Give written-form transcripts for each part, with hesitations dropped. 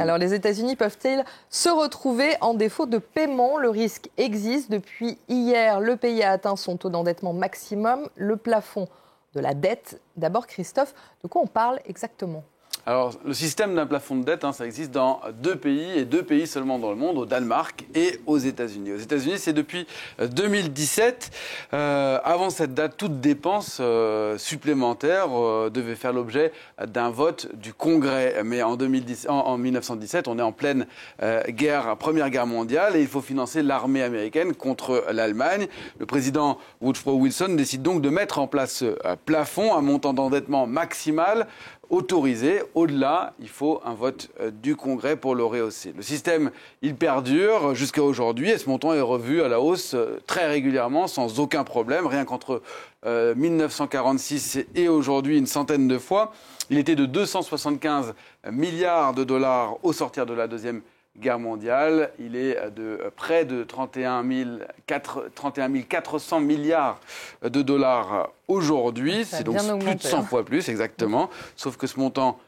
Alors les États-Unis peuvent-ils se retrouver en défaut de paiement? Le risque existe. Depuis hier, le pays a atteint son taux d'endettement maximum, le plafond de la dette. D'abord, Christophe, de quoi on parle exactement? Alors, le système d'un plafond de dette, ça existe dans deux pays, et deux pays seulement dans le monde, au Danemark et aux États-Unis. Aux États-Unis, c'est depuis 2017. Avant cette date, toute dépense supplémentaire devait faire l'objet d'un vote du Congrès. Mais en 1917, on est en pleine Première Guerre mondiale, et il faut financer l'armée américaine contre l'Allemagne. Le président Woodrow Wilson décide donc de mettre en place ce plafond, un montant d'endettement maximal autorisé. Au-delà, il faut un vote du Congrès pour le rehausser. Le système, il perdure jusqu'à aujourd'hui, et ce montant est revu à la hausse très régulièrement, sans aucun problème, rien qu'entre 1946 et aujourd'hui une centaine de fois. Il était de 275 milliards de dollars au sortir de la Deuxième Guerre mondiale. Il est de près de 31 400 milliards de dollars aujourd'hui. C'est donc plus de 100 fois plus, exactement. Sauf que ce montant,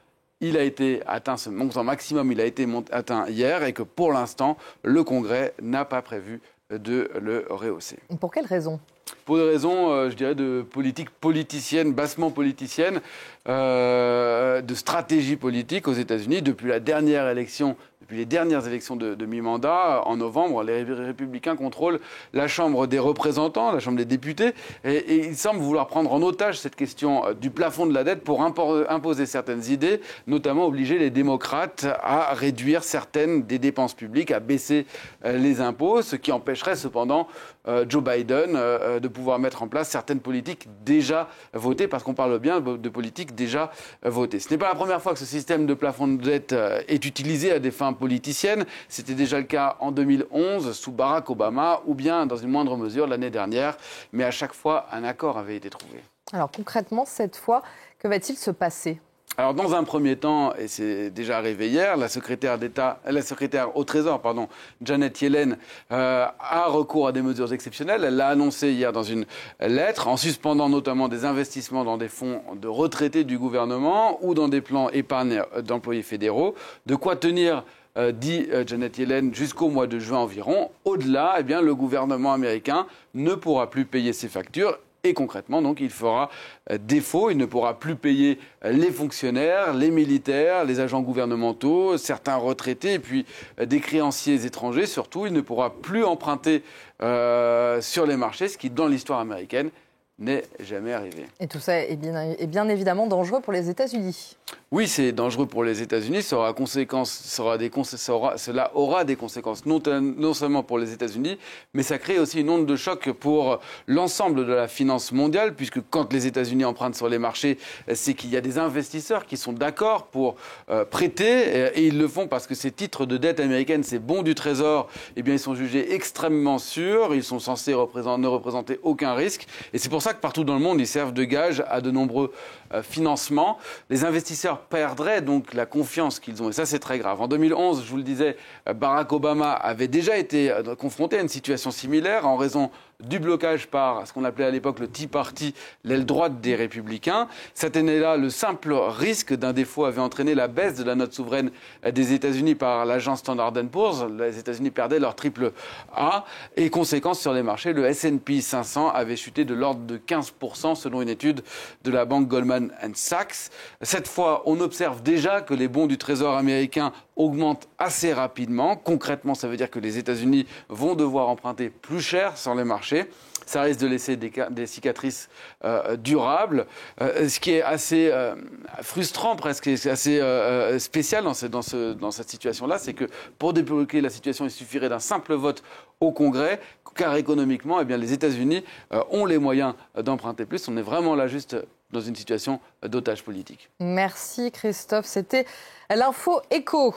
il a été atteint, ce montant maximum, il a été atteint hier, et que pour l'instant, le Congrès n'a pas prévu de le rehausser. Pour quelles raisons ? Pour des raisons, je dirais, de politique politicienne, bassement politicienne, de stratégie politique aux États-Unis. Depuis les dernières élections de mi-mandat, en novembre, les Républicains contrôlent la Chambre des représentants, la Chambre des députés, et ils semblent vouloir prendre en otage cette question du plafond de la dette pour imposer certaines idées, notamment obliger les démocrates à réduire certaines des dépenses publiques, à baisser les impôts, ce qui empêcherait cependant Joe Biden de pouvoir mettre en place certaines politiques déjà votées, parce qu'on parle bien de politiques déjà votées. Ce n'est pas la première fois que ce système de plafond de dette est utilisé à des fins politiciennes. C'était déjà le cas en 2011 sous Barack Obama, ou bien dans une moindre mesure l'année dernière, mais à chaque fois un accord avait été trouvé. Alors concrètement, cette fois, que va-t-il se passer ? Alors, dans un premier temps, et c'est déjà arrivé hier, la secrétaire au Trésor, Janet Yellen, a recours à des mesures exceptionnelles. Elle l'a annoncé hier dans une lettre, en suspendant notamment des investissements dans des fonds de retraités du gouvernement ou dans des plans épargne d'employés fédéraux. De quoi tenir, dit Janet Yellen, jusqu'au mois de juin environ. Au-delà, le gouvernement américain ne pourra plus payer ses factures. Et concrètement, donc, il fera défaut. Il ne pourra plus payer les fonctionnaires, les militaires, les agents gouvernementaux, certains retraités, et puis des créanciers étrangers. Surtout, il ne pourra plus emprunter sur les marchés, ce qui, dans l'histoire américaine, n'est jamais arrivé. Et tout ça est bien évidemment dangereux pour les États-Unis. Oui, c'est dangereux pour les États-Unis. Cela aura des conséquences non seulement pour les États-Unis, mais ça crée aussi une onde de choc pour l'ensemble de la finance mondiale, puisque quand les États-Unis empruntent sur les marchés, c'est qu'il y a des investisseurs qui sont d'accord pour prêter, et ils le font parce que ces titres de dette américaine, ces bons du Trésor, ils sont jugés extrêmement sûrs, ils sont censés ne représenter aucun risque, et c'est pour ça que partout dans le monde, ils servent de gage à de nombreux financements. Les investisseurs perdraient donc la confiance qu'ils ont, et ça c'est très grave. En 2011, je vous le disais, Barack Obama avait déjà été confronté à une situation similaire en raison du blocage par ce qu'on appelait à l'époque le Tea Party, l'aile droite des républicains. Cette année-là, le simple risque d'un défaut avait entraîné la baisse de la note souveraine des États-Unis par l'agence Standard & Poor's. Les États-Unis perdaient leur triple A, et conséquence sur les marchés, le S&P 500 avait chuté de l'ordre de 15% selon une étude de la banque Goldman Sachs. Cette fois, on observe déjà que les bons du Trésor américain augmentent assez rapidement. Concrètement, ça veut dire que les États-Unis vont devoir emprunter plus cher sur les marchés. Ça risque de laisser des cicatrices durables. Ce qui est assez frustrant, presque assez spécial dans cette situation-là, c'est que pour débloquer la situation, il suffirait d'un simple vote au Congrès, car économiquement, les États-Unis ont les moyens d'emprunter plus. On est vraiment là juste dans une situation d'otage politique. Merci Christophe, c'était l'Info Écho.